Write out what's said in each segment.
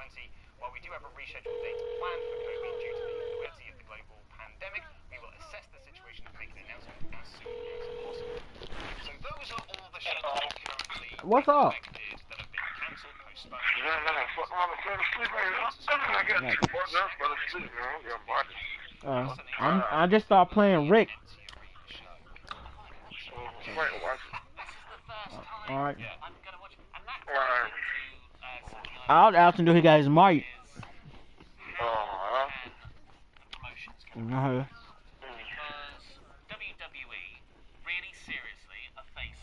Madden20. While we do have a rescheduled date planned for Kobe due to the fluidity of the global pandemic, we will assess the situation and make an announcement as soon as possible. So those are all the shows currently expected that have been cancelled, postponed. I just started playing Rick. Alright. I'll ask him to he got his mic.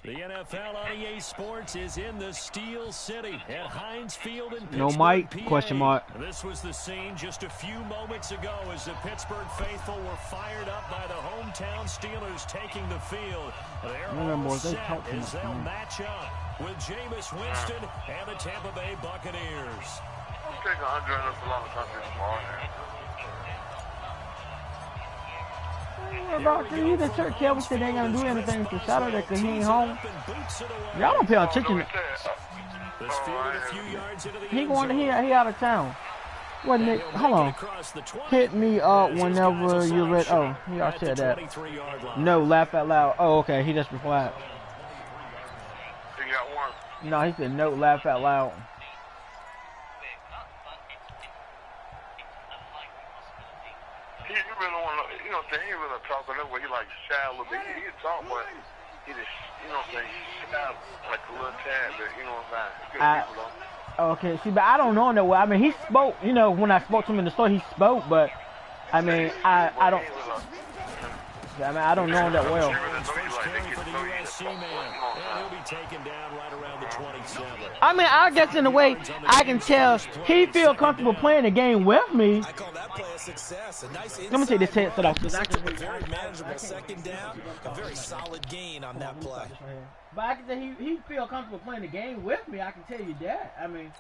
The NFL on EA Sports is in the Steel City at Heinz Field in Pittsburgh, no mic? PA. Question mark. This was the scene just a few moments ago as the Pittsburgh faithful were fired up by the hometown Steelers taking the field. They're all set as they'll match up with Jameis Winston and the Tampa Bay Buccaneers. I'm taking 100 and a lot of countries tomorrow. About to eat the church. Kelvin said they ain't gonna do anything for Saturday because he ain't home. Y'all don't pay attention. He going. He out of town. What Nick? Hold on. Hit me up whenever you're ready. Oh, he already said that. No, laugh out loud. Oh, okay. He just replied. He got one. No, he said no, laugh out loud. He really want to, you know what I'm saying? He really talking that way. He like shy a little bit. He talk, but he just, you know what I'm saying? Shy like a little tad, but you know what I'm saying? Good people though. Okay, see, but I don't know him that well. I mean, he spoke. You know, when I spoke to him in the store, he spoke. But I mean, I don't. I mean, I don't know him that well. I mean, I guess in a way, I can tell he feel comfortable playing the game with me. I call that play a success. A nice Let me take this headset off. Very manageable second down. A very solid gain on that play. But I can tell he feel comfortable playing the game with me. I can tell you that. I mean,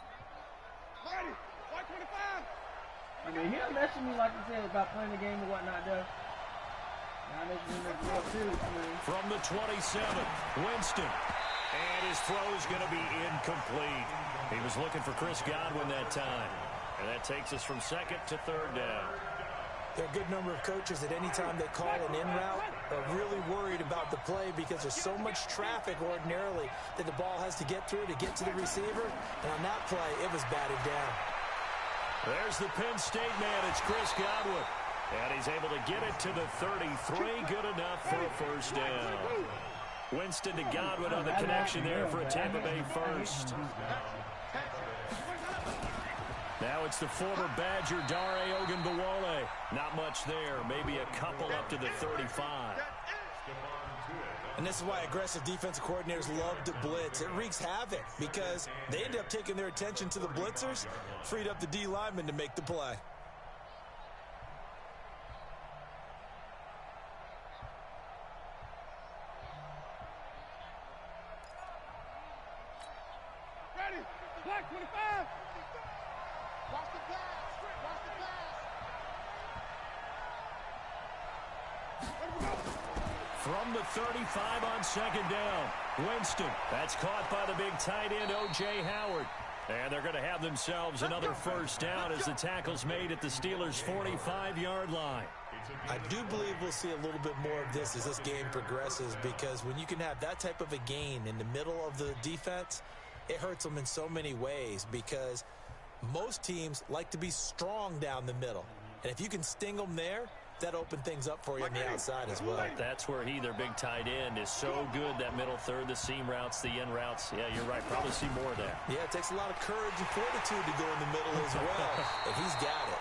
he'll mess with me like you said about playing the game and whatnot, though. From the 27, Winston. And his throw is going to be incomplete. He was looking for Chris Godwin that time. And that takes us from second to third down. There are a good number of coaches that any time they call an in route are really worried about the play because there's so much traffic ordinarily that the ball has to get through to get to the receiver. And on that play, it was batted down. There's the Penn State man. It's Chris Godwin. And he's able to get it to the 33. Good enough for a first down. Winston to Godwin on the connection there for a Tampa Bay first. Now it's the former Badger, Dare Ogunbowale. Not much there. Maybe a couple up to the 35. And this is why aggressive defensive coordinators love to blitz. It wreaks havoc because they end up taking their attention to the blitzers, freed up the D lineman to make the play. Black 25. Watch the pass. Watch the pass. From the 35 on second down, Winston. That's caught by the big tight end, O.J. Howard. And they're going to have themselves another first down as the tackle's made at the Steelers' 45-yard line. I do believe we'll see a little bit more of this as this game progresses because when you can have that type of a gain in the middle of the defense, it hurts them in so many ways because most teams like to be strong down the middle. And if you can sting them there, that opens things up for you on the outside as well. That's where their big tight end, is so good, that middle third, the seam routes, the in routes. Yeah, you're right. Probably see more of that. Yeah, it takes a lot of courage and fortitude to go in the middle as well, and he's got it.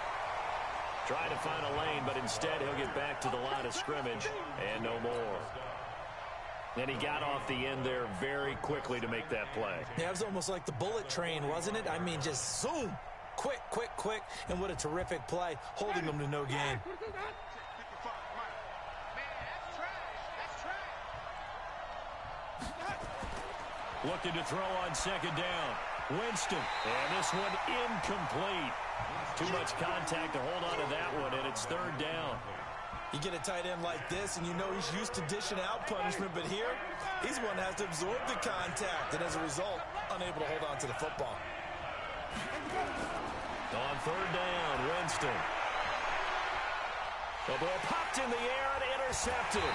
Trying to find a lane, but instead he'll get back to the line of scrimmage and no more. And he got off the end there very quickly to make that play. Yeah, it was almost like the bullet train, wasn't it? I mean, just zoom. Quick, quick, quick. And what a terrific play, holding them to no gain. Looking to throw on second down. Winston. And this one incomplete. Too much contact to hold on to that one, and it's third down. You get a tight end like this, and you know he's used to dishing out punishment, but here, he's one that has to absorb the contact, and as a result, unable to hold on to the football. On third down, Winston. The ball popped in the air and intercepted.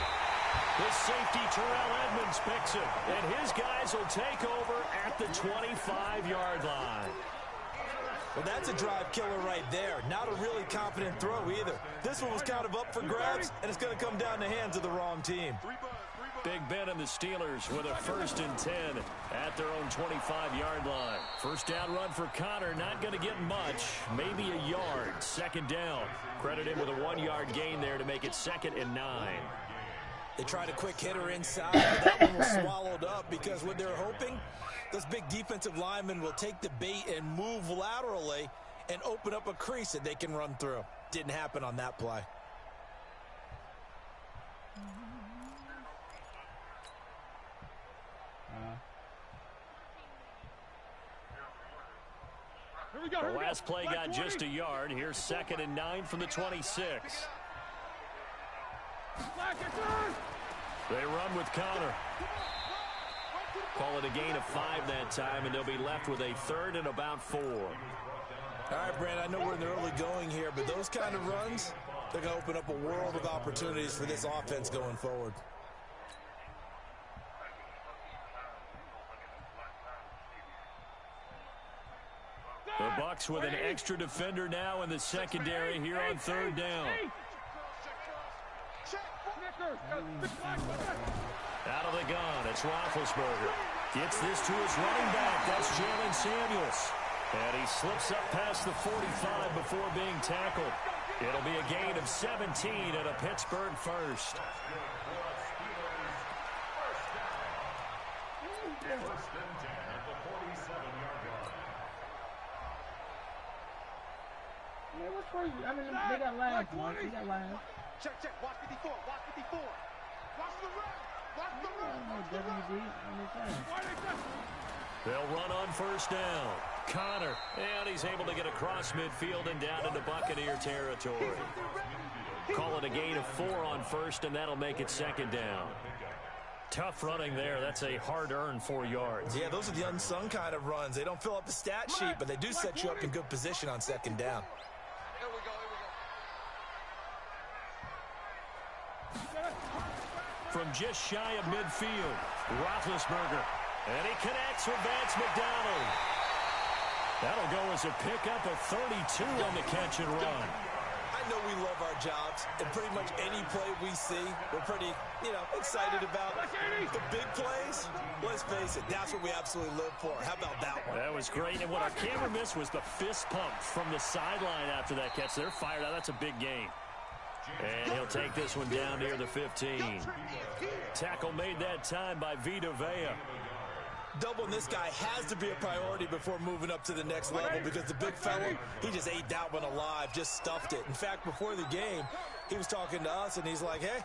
The safety, Terrell Edmonds, picks it. And his guys will take over at the 25-yard line. Well, that's a drive killer right there. Not a really confident throw either. This one was kind of up for grabs, and it's going to come down the hands of the wrong team. Big Ben and the Steelers with a 1st and 10 at their own 25-yard line. First down run for Connor, not going to get much, maybe a yard. 2nd down. Credit him with a 1-yard gain there to make it 2nd and 9. They tried a quick hitter inside, but that one was swallowed up because what they're hoping, those big defensive linemen will take the bait and move laterally and open up a crease that they can run through. Didn't happen on that play. The last play got just a yard. Here's 2nd and 9 from the 26. They run with Connor. Call it a gain of 5 that time, and they'll be left with a 3rd and about 4. All right, Brand, I know we're in the early going here, but those kind of runs, they're going to open up a world of opportunities for this offense going forward. The Bucs with an extra defender now in the secondary here on 3rd down. Out of the gun, it's Roethlisberger. Gets this to his running back. That's Jalen Samuels. And he slips up past the 45 before being tackled. It'll be a gain of 17 and a Pittsburgh 1st. Man, what's crazy? I mean, they got lines, man. They got lines. Check. Watch 54. Watch 54. Watch the right. Watch the right. They'll run on 1st down. Connor, and he's able to get across midfield and down into Buccaneer territory. Call it a gain of 4 on 1st, and that'll make it 2nd down. Tough running there. That's a hard-earned 4 yards. Yeah, those are the unsung kind of runs. They don't fill up the stat sheet, but they do set you up in good position on 2nd down. Here we go. From just shy of midfield, Roethlisberger. And he connects with Vance McDonald. That'll go as a pickup of 32 on the catch and run. I know we love our jobs, and pretty much any play we see, we're pretty, excited about. The big plays, let's face it, that's what we absolutely live for. How about that one? That was great, and what our camera missed was the fist pump from the sideline after that catch. They're fired out. That's a big gain. And he'll take this one down near the 15. Tackle made that time by Vita Vea. Doubling this guy has to be a priority before moving up to the next level because the big fella, he just ate that one alive, just stuffed it. In fact, before the game, he was talking to us, and he's like, hey,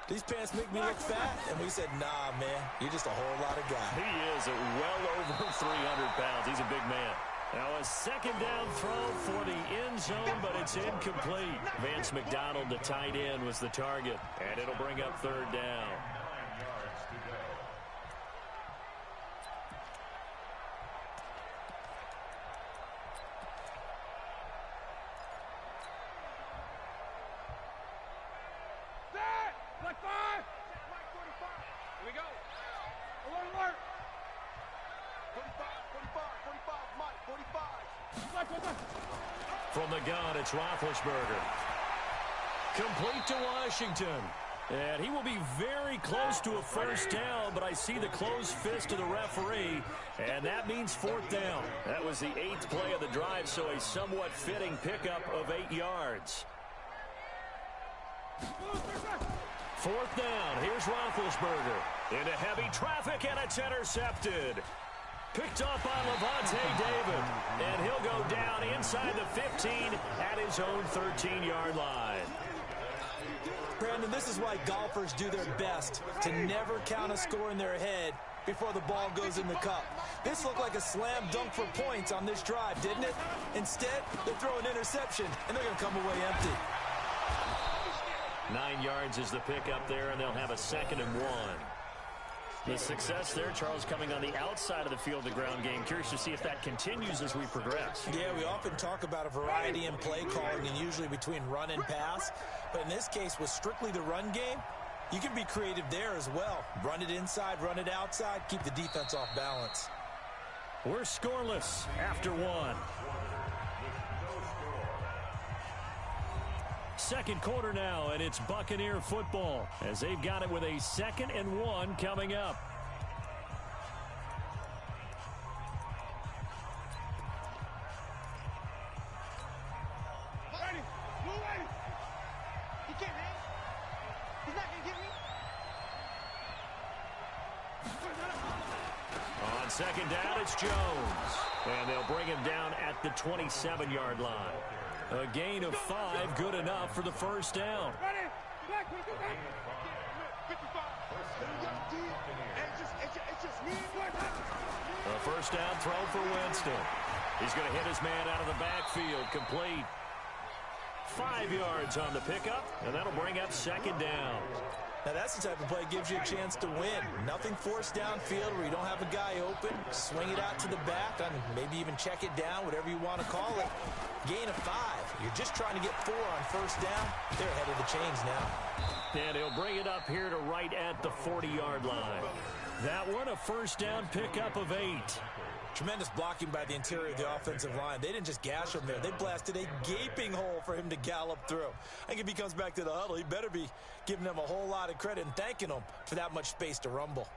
these pants make me look fat. And we said, nah, man, you're just a whole lot of guy. He is well over 300 pounds. He's a big man. Now a 2nd down throw for the end zone, but it's incomplete. Vance McDonald, the tight end, was the target, and it'll bring up 3rd down. From the gun, it's Roethlisberger. Complete to Washington. And he will be very close to a 1st down, but I see the closed fist of the referee, and that means 4th down. That was the 8th play of the drive, so a somewhat fitting pickup of 8 yards. 4th down. Here's Roethlisberger. Into heavy traffic, and it's intercepted. Picked up by Levante David, and he'll go down inside the 15 at his own 13-yard line. Brandon, this is why golfers do their best to never count a score in their head before the ball goes in the cup. This looked like a slam dunk for points on this drive, didn't it? Instead, they throw an interception, and they're going to come away empty. 9 yards is the pickup there, and they'll have a 2nd and 1. The success there, Charles, coming on the outside of the field, the ground game. Curious to see if that continues as we progress. Yeah, we often talk about a variety in play calling and usually between run and pass. But in this case, with strictly the run game, you can be creative there as well. Run it inside, run it outside, keep the defense off balance. We're scoreless after one. Second quarter now, and it's Buccaneer football as they've got it with a 2nd and 1 coming up. He can't hang. He's not going to get me. On second down, it's Jones. And they'll bring him down at the 27-yard line. A gain of 5, good enough for the first down. A first down throw for Winston. He's going to hit his man out of the backfield, complete. 5 yards on the pickup, and that'll bring up second down. Now, that's the type of play that gives you a chance to win. Nothing forced downfield where you don't have a guy open. Swing it out to the back. I mean, maybe even check it down, whatever you want to call it. Gain of 5. You're just trying to get 4 on first down. They're ahead of the chains now. And he'll bring it up here to right at the 40-yard line. That one, a first down pickup of 8. Tremendous blocking by the interior of the offensive line. They didn't just gash him there. They blasted a gaping hole for him to gallop through. I think if he comes back to the huddle, he better be giving them a whole lot of credit and thanking them for that much space to rumble.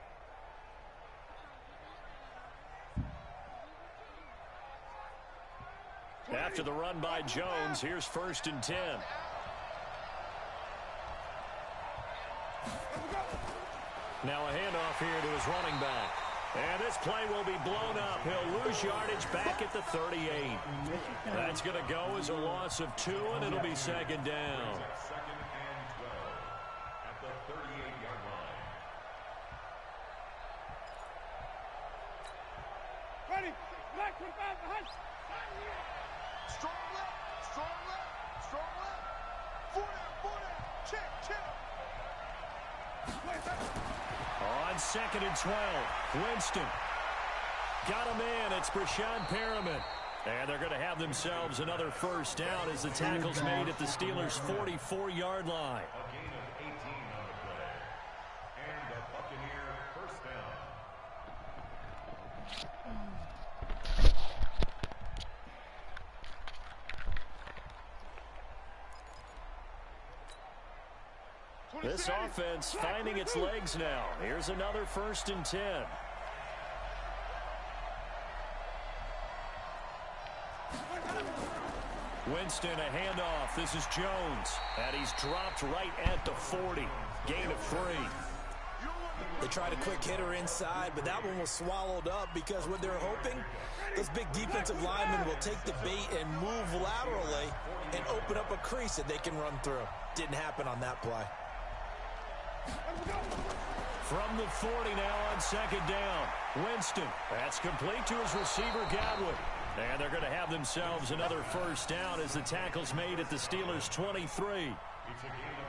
After the run by Jones, here's 1st and 10. Now a handoff here to his running back. And this play will be blown up. He'll lose yardage back at the 38. That's going to go as a loss of 2, and it'll be second down. Ready. Black 25 behind. Strong left. Strong left. Strong left. 4 down. Check. On 2nd and 12, Winston. Got him in. It's Brashad Perriman. And they're going to have themselves another first down as the tackle's made at the Steelers' 44-yard line. This offense finding its legs now. Here's another 1st and 10. Winston, a handoff. This is Jones. And he's dropped right at the 40. Gain of 3. They tried a quick hitter inside, but that one was swallowed up because what they're hoping, those big defensive linemen will take the bait and move laterally and open up a crease that they can run through. Didn't happen on that play. From the 40 now on second down. Winston. That's complete to his receiver, Godwin. And they're going to have themselves another first down as the tackle's made at the Steelers' 23.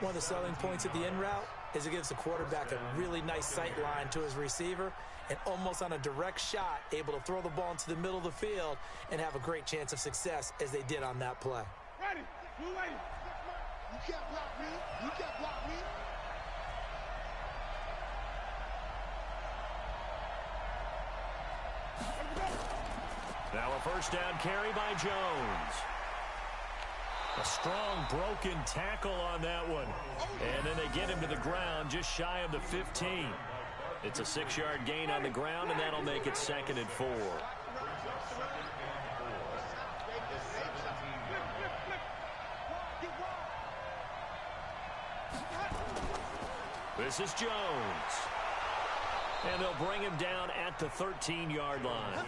One of the selling points at the in route is it gives the quarterback a really nice sight line to his receiver and almost on a direct shot able to throw the ball into the middle of the field and have a great chance of success as they did on that play. Ready. You ready. You can't block me. You can't block me. Now a first down carry by Jones. A strong broken tackle on that one. And then they get him to the ground just shy of the 15. It's a 6-yard gain on the ground, and that'll make it 2nd and 4. This is Jones. And they'll bring him down at the 13-yard line.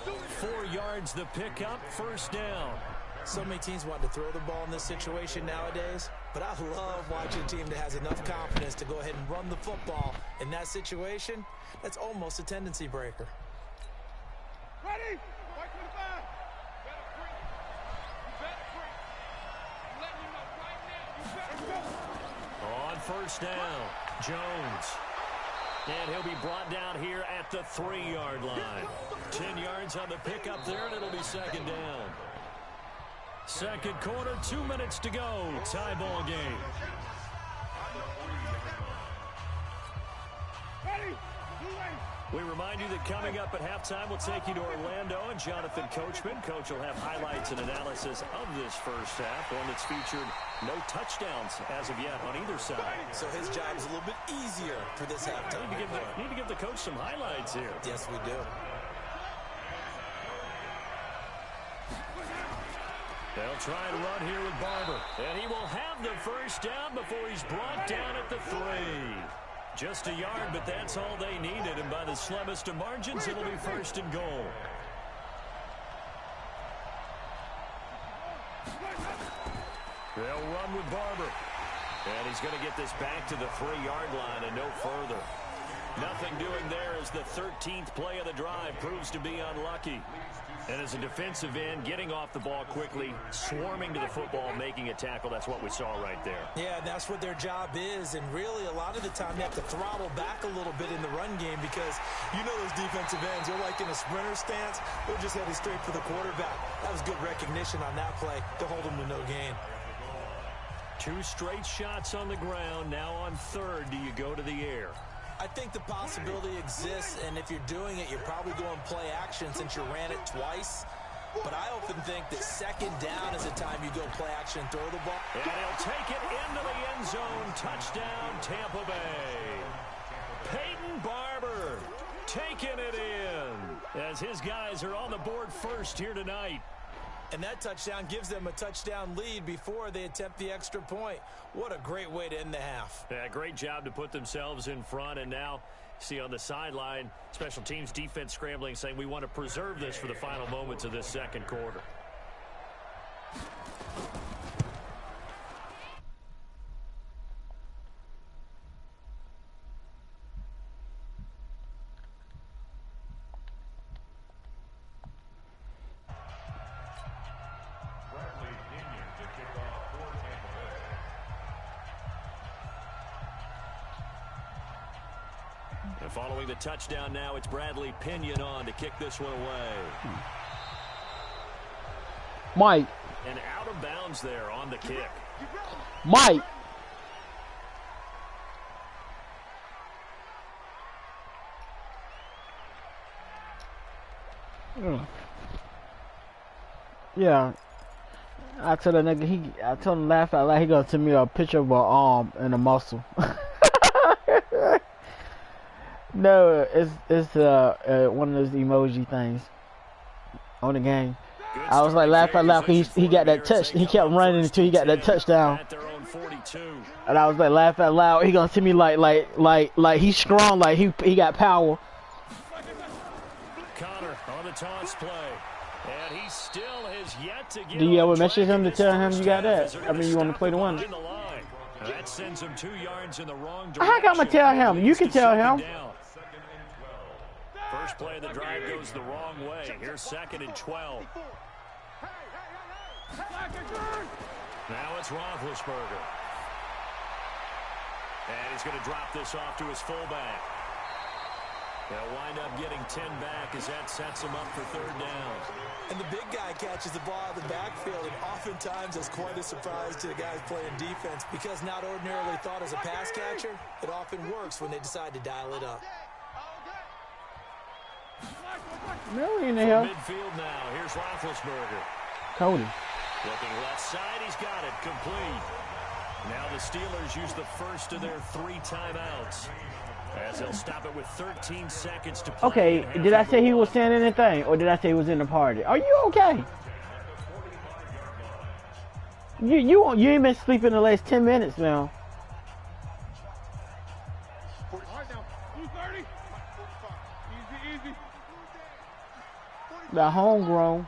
4 yards the pickup, first down. So many teams want to throw the ball in this situation nowadays, but I love watching a team that has enough confidence to go ahead and run the football. In that situation, that's almost a tendency breaker. Ready? On first down, Jones. And he'll be brought down here at the 3-yard line. 10 yards on the pickup there, and it'll be second down. Second quarter, 2 minutes to go. Tie ball game. We remind you that coming up at halftime, we'll take you to Orlando and Jonathan Coachman. Coach will have highlights and analysis of this first half, one that's featured no touchdowns as of yet on either side. So his job is a little bit easier for this halftime. Need to give the coach some highlights here. Yes, we do. They'll try to run here with Barber. And he will have the first down before he's brought down at the 3. Just a yard, but that's all they needed. And by the slimmest of margins, it'll be first and goal. They'll run with Barber. And he's going to get this back to the 3-yard line and no further. Nothing doing there as the 13th play of the drive proves to be unlucky. And as a defensive end, getting off the ball quickly, swarming to the football, making a tackle, that's what we saw right there. Yeah, that's what their job is. And really, a lot of the time, they have to throttle back a little bit in the run game because you know those defensive ends, they're like in a sprinter stance. They're just headed straight for the quarterback. That was good recognition on that play to hold them to no gain. 2 straight shots on the ground. Now on third, do you go to the air? I think the possibility exists, and if you're doing it, you're probably going play action since you ran it twice. But I often think that second down is the time you go play action and throw the ball. And he'll take it into the end zone. Touchdown, Tampa Bay. Peyton Barber taking it in as his guys are on the board first here tonight. And that touchdown gives them a touchdown lead before they attempt the extra point. What a great way to end the half. Yeah, great job to put themselves in front. And now, see on the sideline, special teams defense scrambling, saying we want to preserve this for the final moments of this second quarter. And following the touchdown now, it's Bradley Pinion on to kick this one away. Mike. And out of bounds there on the kick. Mike. Yeah. I told that nigga, I told him to laugh out loud. He gonna send me a picture of an arm and a muscle. No, it's one of those emoji things on the game. I was like laugh out loud because he got that touch. He kept running until he got that touchdown. And I was like laugh out loud. He gonna see me like he's strong, like he got power. Connor on the toss play, and he still has yet to get. Do you ever message him to tell him you got that? I mean, you want to play the one? That sends him 2 yards in the wrong direction. How can I tell him? You can tell him. First play of the drive goes the wrong way. Here's 2nd and 12. Now it's Roethlisberger. And he's going to drop this off to his fullback. They'll wind up getting 10 back as that sets him up for 3rd down. And the big guy catches the ball out of the backfield, and oftentimes that's quite a surprise to the guys playing defense because not ordinarily thought as a pass catcher, it often works when they decide to dial it up. Really in the hell? Midfield now. Here's Roethlisberger. Cody. Looking left side, he's got it. Complete. Now the Steelers use the first of their 3 timeouts. As they'll stop it with 13 seconds to play. Okay, did I say he was saying anything, or did I say he was in the party? Are you okay? You ain't been sleeping the last 10 minutes now. The homegrown.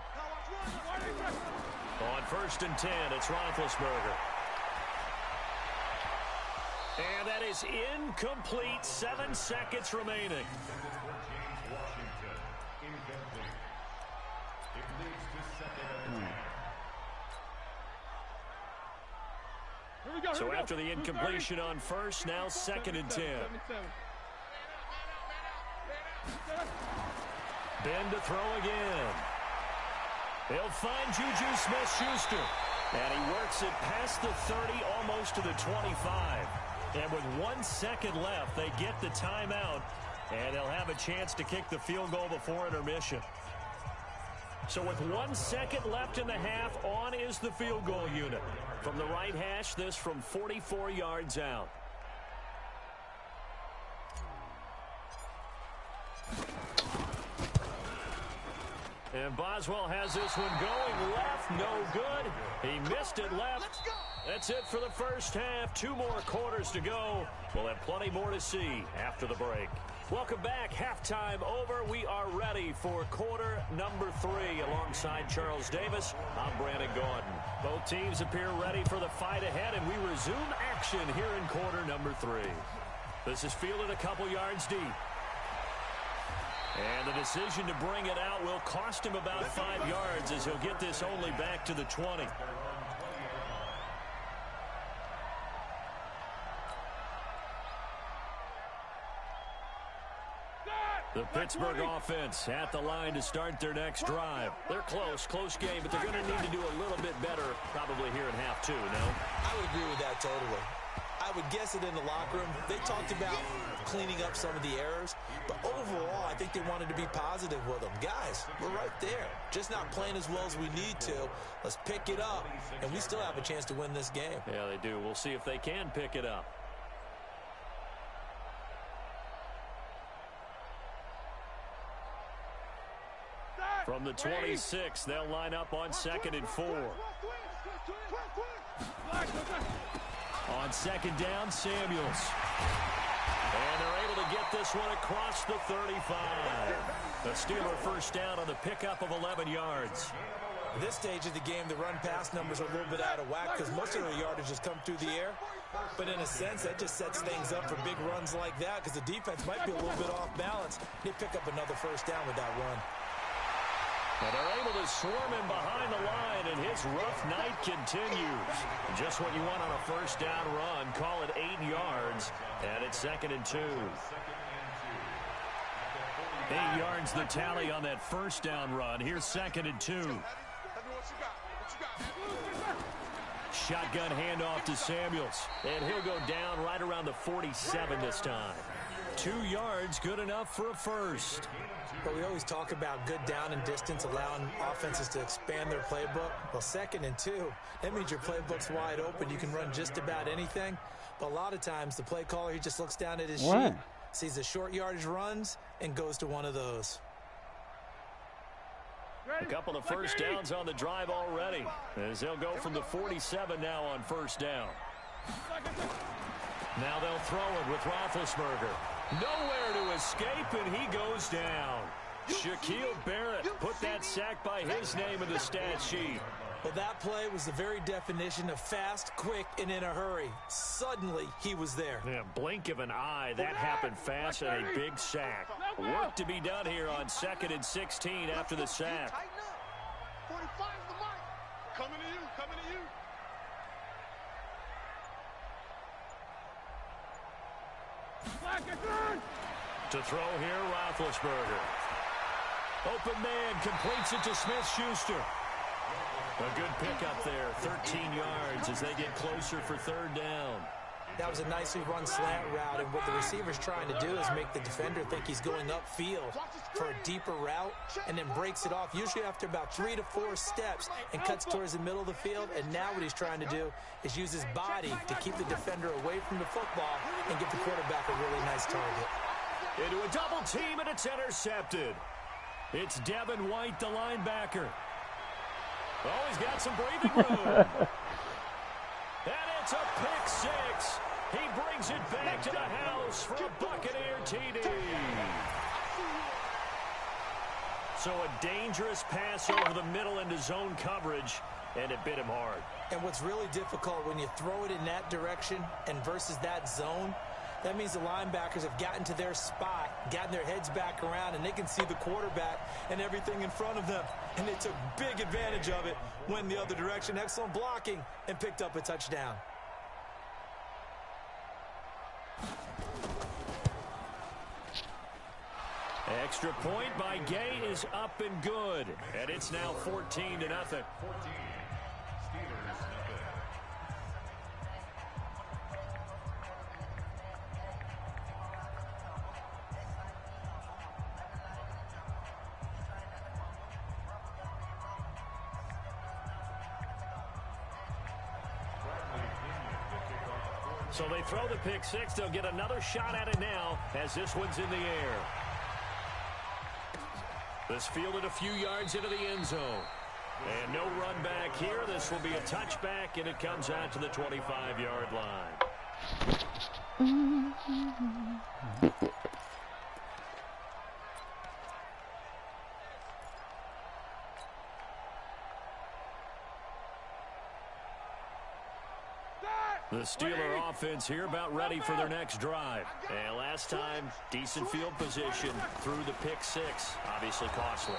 On 1st and 10, it's Roethlisberger. And that is incomplete. 7 seconds remaining. So after the incompletion on 1st, now 2nd and 10. Ben to throw again. They'll find Juju Smith-Schuster. And he works it past the 30, almost to the 25. And with 1 second left, they get the timeout. And they'll have a chance to kick the field goal before intermission. So with 1 second left in the half, on is the field goal unit. From the right hash, this from 44 yards out. And Boswell has this one going left, no good. He missed it left. That's it for the first half. 2 more quarters to go. We'll have plenty more to see after the break. Welcome back. Halftime over. We are ready for quarter number 3. Alongside Charles Davis, I'm Brandon Gordon. Both teams appear ready for the fight ahead, and we resume action here in quarter number 3. This is fielded a couple yards deep. And the decision to bring it out will cost him about 5 yards, as he'll get this only back to the 20. The Pittsburgh offense at the line to start their next drive. They're close game, but they're going to need to do a little bit better probably here in half 2, no? I would agree with that totally. I would guess it in the locker room. They talked about cleaning up some of the errors, but overall, I think they wanted to be positive with them. Guys, we're right there. Just not playing as well as we need to. Let's pick it up, and we still have a chance to win this game. Yeah, they do. We'll see if they can pick it up. From the 26, they'll line up on 2nd and 4. On 2nd down, Samuels. And they're able to get this one across the 35. The Steeler first down on the pickup of 11 yards. At this stage of the game, the run-pass numbers are a little bit out of whack because most of their yardage has come through the air. But in a sense, that just sets things up for big runs like that because the defense might be a little bit off balance. They pick up another first down with that run. And they're able to swarm him behind the line, and his rough night continues. Just what you want on a first down run. Call it 8 yards, and it's 2nd and 2. 8 yards the tally on that first down run. Here's 2nd and 2. Shotgun handoff to Samuels, and he'll go down right around the 47 this time. 2 yards, good enough for a first. But we always talk about good down and distance, allowing offenses to expand their playbook. Well, 2nd and 2, that means your playbook's wide open. You can run just about anything. But a lot of times, the play caller, he just looks down at his sheet, sees the short yardage runs, and goes to one of those. A couple of first downs on the drive already, as they'll go from the 47 now on first down. Now they'll throw it with Roethlisberger. Nowhere to escape, and he goes down. Shaquille Barrett put that sack by his name in the stat sheet. Well, that play was the very definition of fast, quick, and in a hurry. Suddenly, he was there. Yeah, blink of an eye, that happened fast, and a big sack. Work to be done here on 2nd and 16 after the sack. 45's the mark. Coming to you, coming to you. To throw here, Roethlisberger. Open man completes it to Smith-Schuster. A good pickup there, 13 yards as they get closer for 3rd down. That was a nicely run slant route, and what the receiver's trying to do is make the defender think he's going upfield for a deeper route, and then breaks it off, usually after about 3 to 4 steps, and cuts towards the middle of the field. And now what he's trying to do is use his body to keep the defender away from the football and get the quarterback a really nice target. Into a double team, and it's intercepted. It's Devin White, the linebacker. Oh, he's got some breathing room. And it's a pick 6. He brings it back to the house for a Buccaneer TD. So a dangerous pass over the middle into zone coverage, and it bit him hard. And what's really difficult when you throw it in that direction and versus that zone, that means the linebackers have gotten to their spot, gotten their heads back around, and they can see the quarterback and everything in front of them. And they took big advantage of it, went the other direction, excellent blocking, and picked up a touchdown. Extra point by Gay is up and good. And it's now 14-0. So they throw the pick six. They'll get another shot at it now as this one's in the air. This fielded a few yards into the end zone. And no run back here. This will be a touchback, and it comes out to the 25-yard line. The Steeler offense here about ready for their next drive. And last time, decent field position through the pick six. Obviously costly.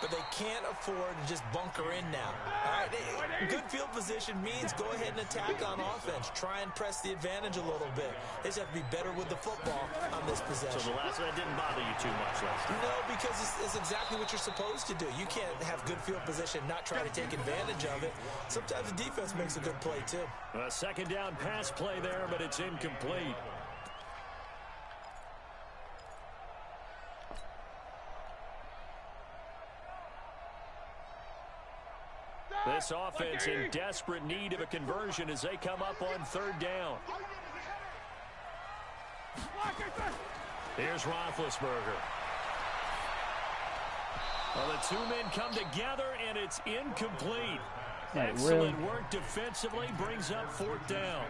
But they can't afford to just bunker in now. All right, good field position means go ahead and attack on offense. Try and press the advantage a little bit. They just have to be better with the football on this possession. So the last that didn't bother you too much last time? No, because it's exactly what you're supposed to do. You can't have good field position, not try to take advantage of it. Sometimes the defense makes a good play, too. A second down pass play there, but it's incomplete. This offense in desperate need of a conversion as they come up on third down. Here's Roethlisberger. Well, the two men come together, and it's incomplete. Excellent work defensively, brings up fourth down.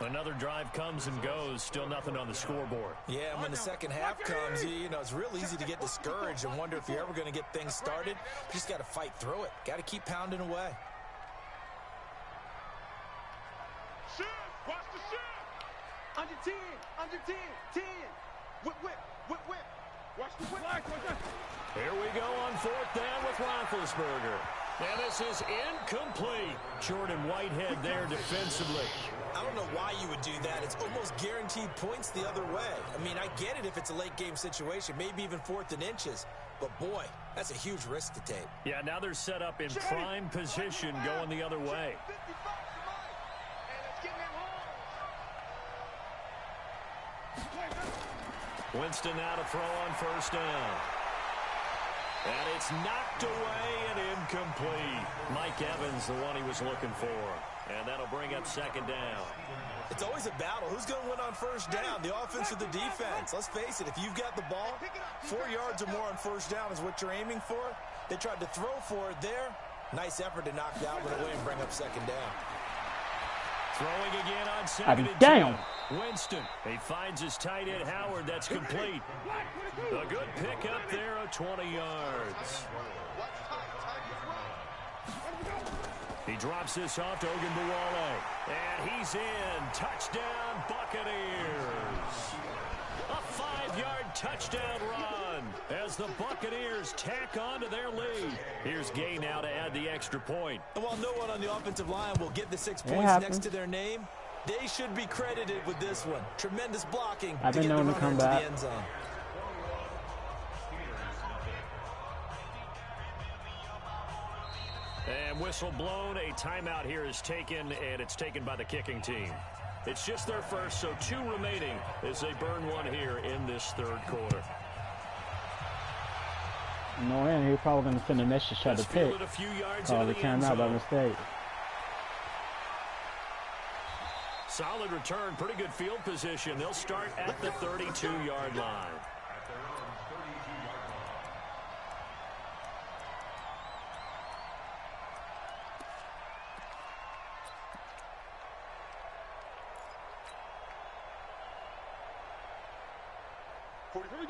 Another drive comes and goes, still nothing on the scoreboard. Yeah, and when the second half comes, you know, it's real easy to get discouraged and wonder if you're ever going to get things started. You just got to fight through it. Got to keep pounding away. Shift! Watch the shift! Under 10, under 10, 10. Whip, whip, whip, whip. Watch the whip. Here we go on fourth down with Roethlisberger. And this is incomplete. Jordan Whitehead there defensively. I don't know why you would do that. It's almost guaranteed points the other way. I mean, I get it if it's a late game situation, maybe even 4th and inches. But, boy, that's a huge risk to take. Yeah, now they're set up in prime position going the other way. Winston now to throw on first down. And it's knocked away and incomplete. Mike Evans, the one he was looking for. And that'll bring up second down. It's always a battle. Who's going to win on first down, the offense or the defense? Let's face it, if you've got the ball, 4 yards or more on first down is what you're aiming for. They tried to throw for it there. Nice effort to knock that one away and bring up second down. Throwing again on second and 10. Winston, he finds his tight end Howard. That's complete. A good pickup there of 20 yards. He drops this off to Ogunbowale. And he's in. Touchdown, Buccaneers. A 5-yard touchdown run as the Buccaneers tack on to their lead. Here's Gay now to add the extra point. And while no one on the offensive line will get the 6 points next to their name, they should be credited with this one. Tremendous blocking to get the runner into the end zone. And whistle blown. A timeout here is taken, and it's taken by the kicking team. It's just their first, so 2 remaining as they burn one here in this third quarter. No, and he's probably going to send a message to try to pick. Oh, they came out by mistake. Solid return, pretty good field position. They'll start at the 32-yard line.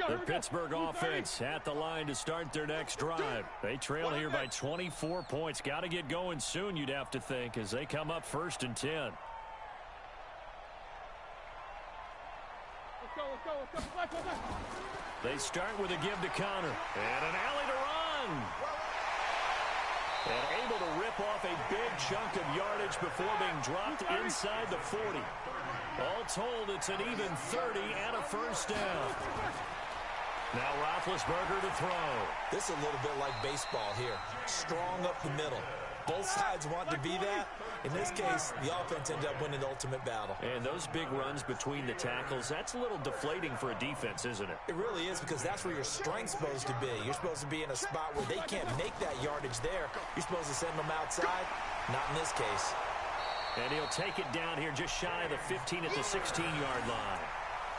The Pittsburgh offense at the line to start their next drive. They trail here by 24 points. Got to get going soon, you'd have to think, as they come up 1st and 10. They start with a give to Connor. And an alley to run. And able to rip off a big chunk of yardage before being dropped inside the 40. All told, it's an even 30 and a first down. Now Roethlisberger to throw. This is a little bit like baseball here. Strong up the middle. Both sides want to be that. In this case, the offense ended up winning the ultimate battle. And those big runs between the tackles, that's a little deflating for a defense, isn't it? It really is, because that's where your strength's supposed to be. You're supposed to be in a spot where they can't make that yardage there. You're supposed to send them outside. Not in this case. And he'll take it down here just shy of the 15 at the 16-yard line.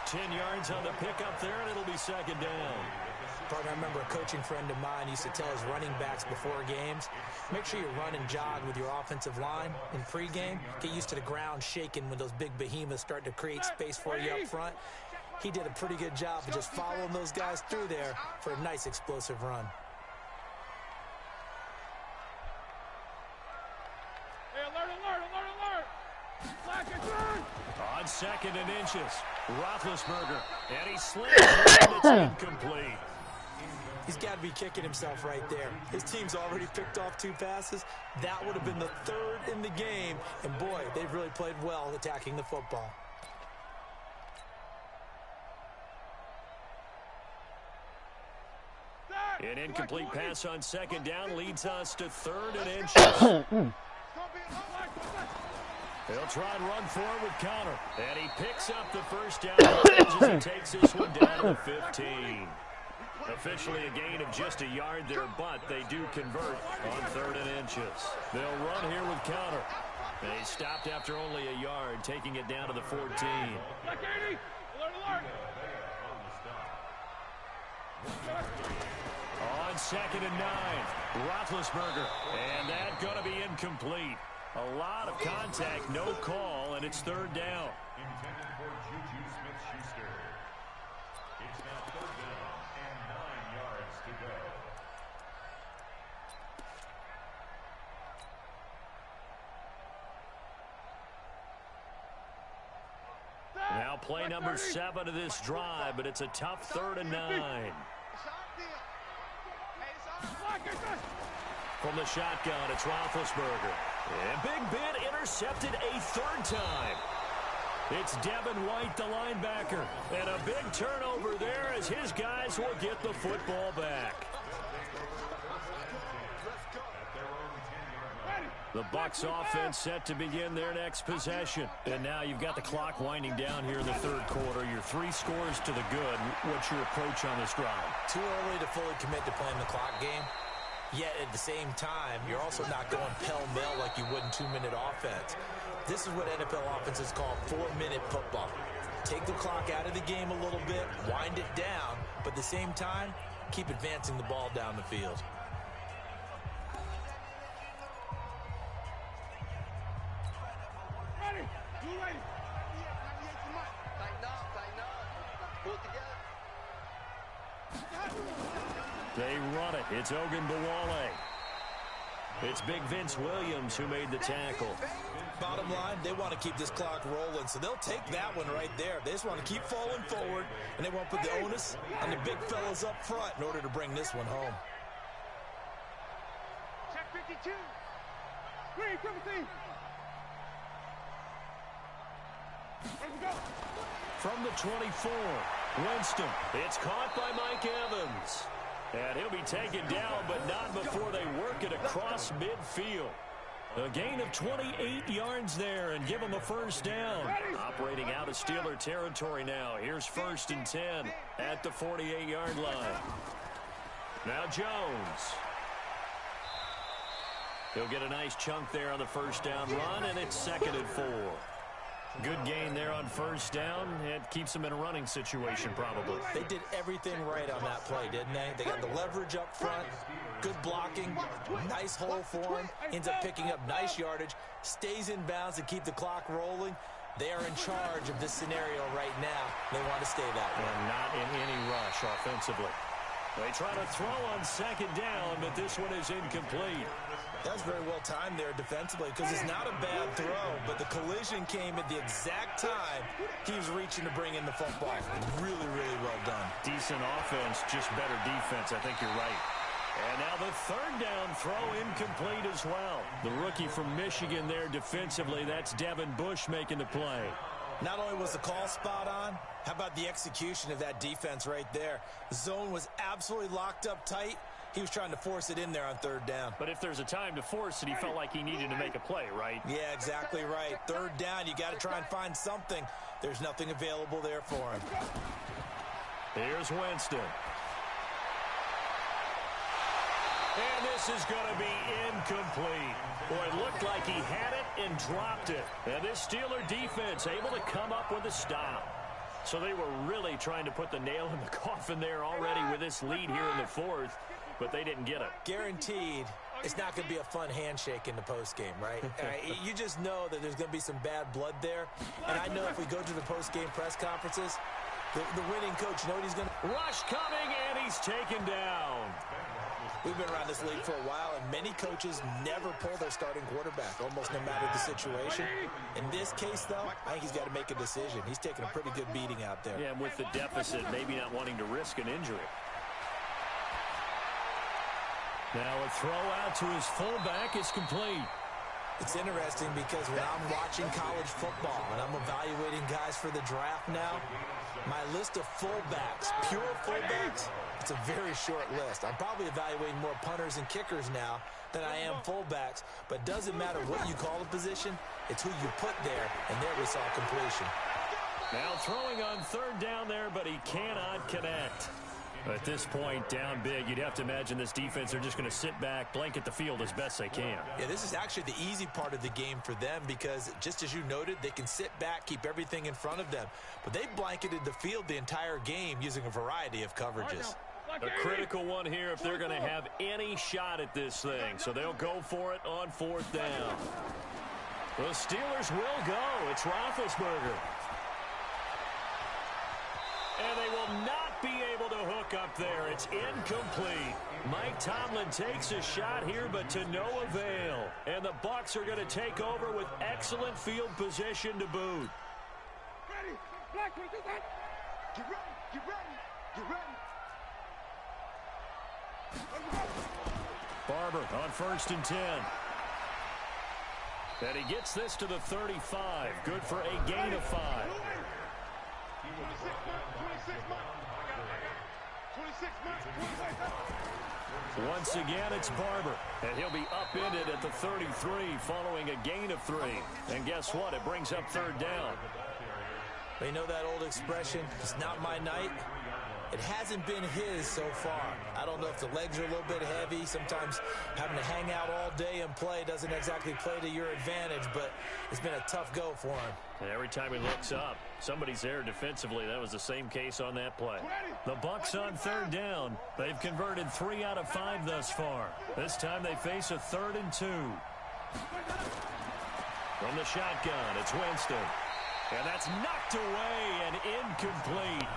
10 yards on the pickup there, and it'll be second down. Partner, I remember a coaching friend of mine used to tell his running backs before games, make sure you run and jog with your offensive line in pregame. Get used to the ground shaking when those big behemoths start to create space for you up front. He did a pretty good job of just following those guys through there for a nice explosive run. Hey, alert! Flag is on! On second and inches, Roethlisberger, and he slings it, it's incomplete. He's got to be kicking himself right there. His team's already picked off 2 passes. That would have been the 3rd in the game. And, boy, they've really played well attacking the football. An incomplete pass on second down leads us to 3rd and inches. He'll try and run forward with Connor. And he picks up the first down as he takes this one down to the 15. Officially a gain of just a yard there, but they do convert on 3rd and inches. They'll run here with Connor. They stopped after only a yard, taking it down to the 14. On second and 9, Roethlisberger, and that's going to be incomplete. A lot of contact, no call, and it's 3rd down. Intended for Juju Smith-Schuster. It's now 3rd down and 9 yards to go. Now play number 7 of this drive, but it's a tough 3rd and 9. From the shotgun, it's Roethlisberger. And Big Ben intercepted a 3rd time. It's Devin White, the linebacker. And a big turnover there as his guys will get the football back. The Bucs offense set to begin their next possession. And now you've got the clock winding down here in the 3rd quarter. You're 3 scores to the good. What's your approach on this drive? Too early to fully commit to playing the clock game. Yet at the same time, you're also not going pell-mell like you would in 2-minute offense. This is what NFL offenses call 4-minute football. Take the clock out of the game a little bit, wind it down, but at the same time, keep advancing the ball down the field. They run it. It's Ogunbowale. It's Big Vince Williams who made the tackle. Bottom line, they want to keep this clock rolling, so they'll take that one right there. They just want to keep falling forward, and they won't put the onus on the big fellas up front in order to bring this one home. Check 52. Green, Timothy. Let's go. From the 24, Winston. It's caught by Mike Evans. And he'll be taken down, but not before they work it across midfield. A gain of 28 yards there and give them a first down. Operating out of Steeler territory now. Here's 1st and 10 at the 48-yard line. Now Jones. He'll get a nice chunk there on the first down run, and it's 2nd and 4. Good gain there on first down. It keeps them in a running situation, probably. They did everything right on that play, didn't they? They got the leverage up front, good blocking, nice hole for him, ends up picking up nice yardage, stays in bounds to keep the clock rolling. They are in charge of this scenario right now. They want to stay that way. And not in any rush offensively. They try to throw on 2nd down, but this one is incomplete. That's very well timed there defensively because it's not a bad throw, but the collision came at the exact time he was reaching to bring in the football. Really, really well done. Decent offense, just better defense. I think you're right. And now the 3rd down throw incomplete as well. The rookie from Michigan there defensively, that's Devin Bush making the play. Not only was the call spot on, how about the execution of that defense right there? The zone was absolutely locked up tight. He was trying to force it in there on third down. But if there's a time to force it, he felt like he needed to make a play, right? Yeah, exactly right. Third down, you got to try and find something. There's nothing available there for him. Here's Winston. And this is going to be incomplete. Boy, it looked like he had it and dropped it. And this Steeler defense able to come up with a stop. So they were really trying to put the nail in the coffin there already with this lead here in the fourth, but they didn't get it. Guaranteed it's not going to be a fun handshake in the postgame, right? You just know that there's going to be some bad blood there. And I know if we go to the postgame press conferences, the winning coach, you know what he's going to... Rush coming, and he's taken down. We've been around this league for a while, and many coaches never pull their starting quarterback, almost no matter the situation. In this case, though, I think he's got to make a decision. He's taking a pretty good beating out there. Yeah, and with the deficit, maybe not wanting to risk an injury. Now a throw out to his fullback is complete. It's interesting because when I'm watching college football and I'm evaluating guys for the draft now, my list of fullbacks, pure fullbacks, it's a very short list. I'm probably evaluating more punters and kickers now than I am fullbacks, but it doesn't matter what you call a position, it's who you put there, and there we saw completion. Now throwing on third down there, but he cannot connect. At this point, down big, you'd have to imagine this defense are just going to sit back, blanket the field as best they can. Yeah, this is actually the easy part of the game for them because, just as you noted, they can sit back, keep everything in front of them. But they blanketed the field the entire game using a variety of coverages. A critical one here if they're going to have any shot at this thing. So they'll go for it on fourth down. The Steelers will go. It's Roethlisberger. And they will not be able to hook up there. It's incomplete. Mike Tomlin takes a shot here, but to no avail. And the Bucs are going to take over with excellent field position to boot. Ready. Blackman, do that. Get ready. Get ready. Get ready. Barber on 1st and 10. And he gets this to the 35. Good for a gain of 5. 26 months. Once again, it's Barber. And he'll be upended at the 33 following a gain of 3. And guess what? It brings up third down. They know that old expression, it's not my night. It hasn't been his so far. I don't know if the legs are a little bit heavy. Sometimes having to hang out all day and play doesn't exactly play to your advantage, but it's been a tough go for him. And every time he looks up, somebody's there defensively. That was the same case on that play. The Bucs on third down. They've converted 3 out of 5 thus far. This time they face a 3rd and 2. From the shotgun, it's Winston. And that's knocked away and incomplete.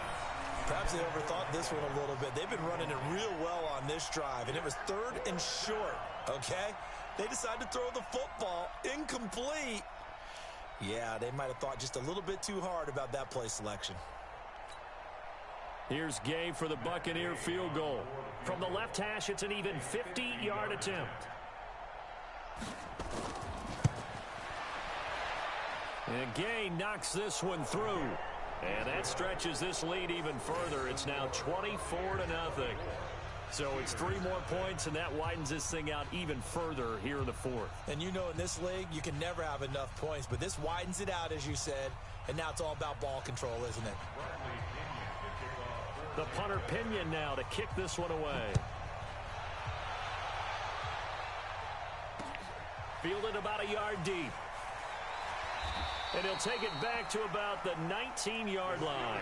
Perhaps they overthought this one a little bit. They've been running it real well on this drive, and it was 3rd and short, okay? They decided to throw the football incomplete. Yeah, they might have thought just a little bit too hard about that play selection. Here's Gay for the Buccaneer field goal. From the left hash, it's an even 50-yard attempt. And Gay knocks this one through. And that stretches this lead even further. It's now 24-0. So it's 3 more points, and that widens this thing out even further here in the fourth. And you know in this league, you can never have enough points, but this widens it out, as you said, and now it's all about ball control, isn't it? The punter Pinion now to kick this one away. Fielded about a yard deep. And he'll take it back to about the 19-yard line.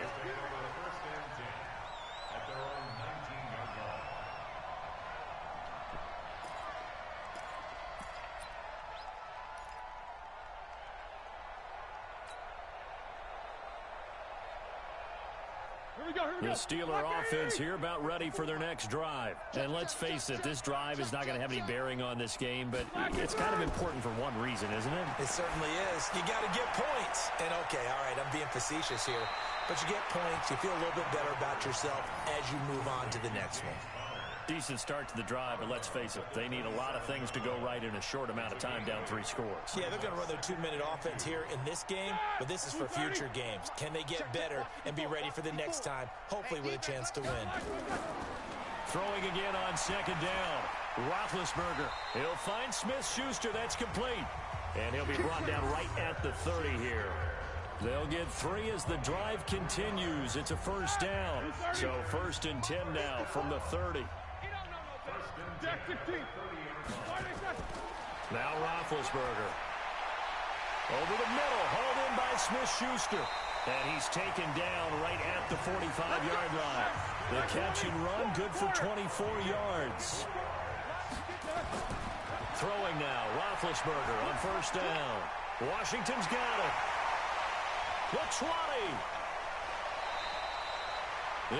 The Steeler offense here about ready for their next drive. And let's face it, this drive is not going to have any bearing on this game, but it's kind of important for one reason, isn't it? It certainly is. You got to get points. And, okay, all right, I'm being facetious here. But you get points, you feel a little bit better about yourself as you move on to the next one. Decent start to the drive, but let's face it, they need a lot of things to go right in a short amount of time, down 3 scores. Yeah, they're going to run their 2-minute offense here in this game, but this is for future games. Can they get better and be ready for the next time, hopefully with a chance to win? Throwing again on 2nd down. Roethlisberger. He'll find Smith-Schuster. That's complete. And he'll be brought down right at the 30 here. They'll get 3 as the drive continues. It's a 1st down. So 1st and 10 now from the 30. Now Roethlisberger. Over the middle, hauled in by Smith-Schuster. And he's taken down right at the 45-yard line. The catch and run, good for 24 yards. Throwing now, Roethlisberger on 1st down. Washington's got it. The 20.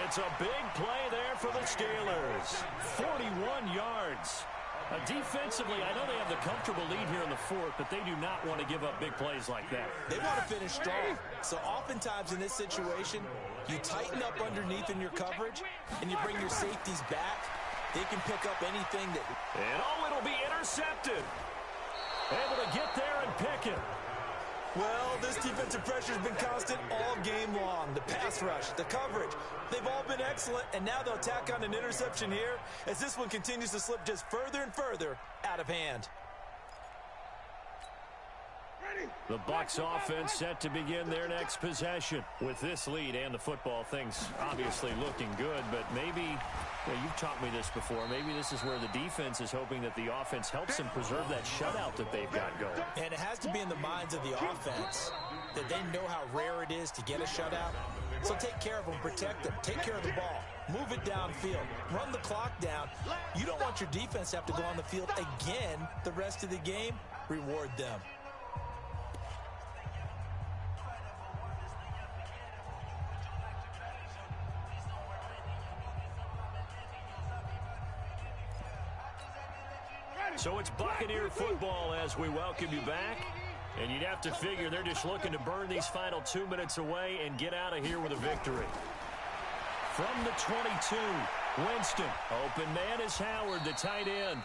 It's a big play there for the Steelers. 41 yards. Defensively, I know they have the comfortable lead here in the 4th, but they do not want to give up big plays like that. They want to finish strong. So oftentimes in this situation, you tighten up underneath in your coverage, and you bring your safeties back. They can pick up anything that... And it'll be intercepted. Able to get there and pick it. Well, this defensive pressure has been constant all game long. The pass rush, the coverage, they've all been excellent, and now they'll tack on an interception here as this one continues to slip just further and further out of hand. The Bucs offense set to begin their next possession. With this lead and the football, things obviously looking good, but maybe, you've taught me this before, maybe this is where the defense is hoping that the offense helps them preserve that shutout that they've got going. And it has to be in the minds of the offense that they know how rare it is to get a shutout. So take care of them, protect them, take care of the ball, move it downfield, run the clock down. You don't want your defense to have to go on the field again the rest of the game. Reward them. So it's Buccaneer football as we welcome you back. And you'd have to figure they're just looking to burn these final 2 minutes away and get out of here with a victory. From the 22, Winston. Open man is Howard, the tight end.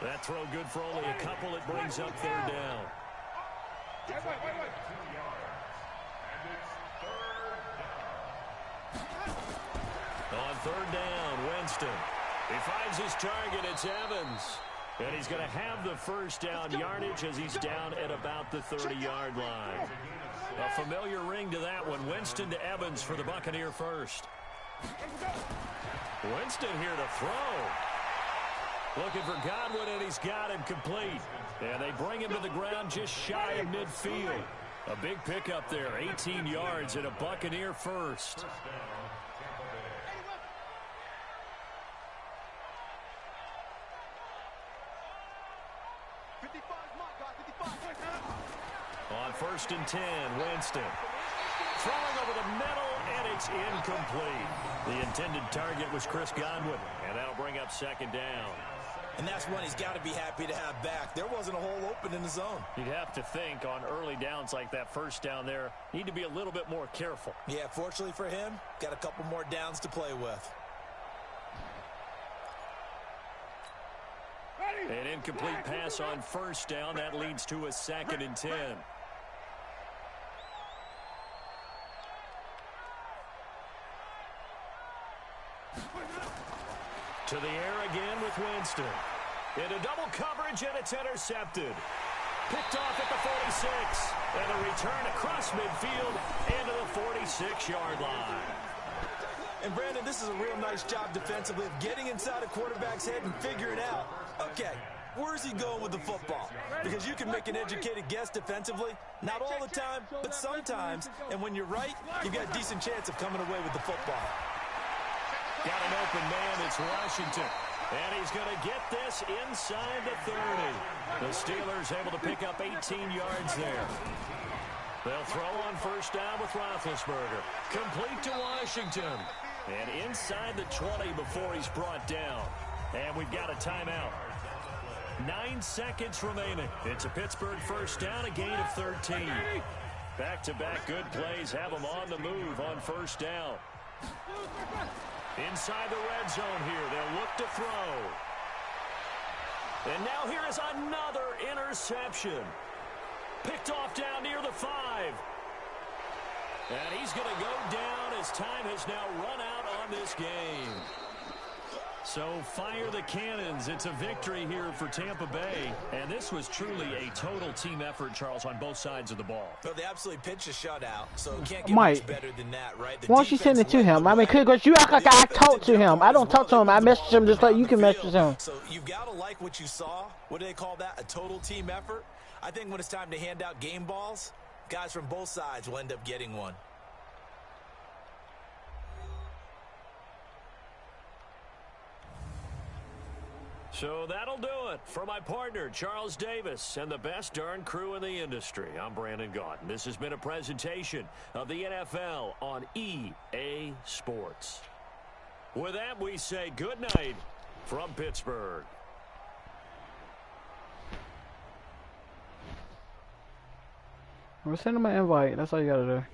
That throw good for only a couple. It brings up 3rd down. On 3rd down, Winston. He finds his target. It's Evans. And he's going to have the 1st down yardage as he's down at about the 30-yard line. A familiar ring to that one. Winston to Evans for the Buccaneer 1st. Winston here to throw. Looking for Godwin, and he's got him complete. And they bring him to the ground just shy of midfield. A big pickup there, 18 yards and a Buccaneer 1st. On 1st and 10, Winston. Throwing over the middle, and it's incomplete. The intended target was Chris Godwin, and that'll bring up 2nd down. And that's one he's got to be happy to have back. There wasn't a hole open in the zone. You'd have to think on early downs like that 1st down there, need to be a little bit more careful. Yeah, fortunately for him, got a couple more downs to play with. An incomplete pass on 1st down. That leads to a 2nd and 10. To the air again with Winston. Into double coverage, and it's intercepted. Picked off at the 46. And a return across midfield into the 46-yard line. And, Brandon, this is a real nice job defensively of getting inside a quarterback's head and figuring out, okay, where's he going with the football? Because you can make an educated guess defensively. Not all the time, but sometimes. And when you're right, you've got a decent chance of coming away with the football. Got an open man. It's Washington. And he's going to get this inside the 30. The Steelers able to pick up 18 yards there. They'll throw on 1st down with Roethlisberger. Complete to Washington. And inside the 20 before he's brought down. And we've got a timeout. 9 seconds remaining. It's a Pittsburgh 1st down, a gain of 13. Back-to-back good plays have them on the move on 1st down. Inside the red zone here, they'll look to throw. And now here is another interception. Picked off down near the 5. And he's going to go down as time has now run out on this game. So fire the cannons. It's a victory here for Tampa Bay. And this was truly a total team effort, Charles, on both sides of the ball. Well, they absolutely pitched a shutout, so it can't get Mike, much better than that, right? why don't you send it to him? I mean, because you act like I talk to him. I don't talk to him. I message him just like you can message him. So you've got to like what you saw. What do they call that? A total team effort? I think when it's time to hand out game balls, guys from both sides will end up getting one. So that'll do it for my partner, Charles Davis, and the best darn crew in the industry. I'm Brandon Gaudin. This has been a presentation of the NFL on EA Sports. With that, we say good night from Pittsburgh. We'll send him an invite. That's all you gotta do.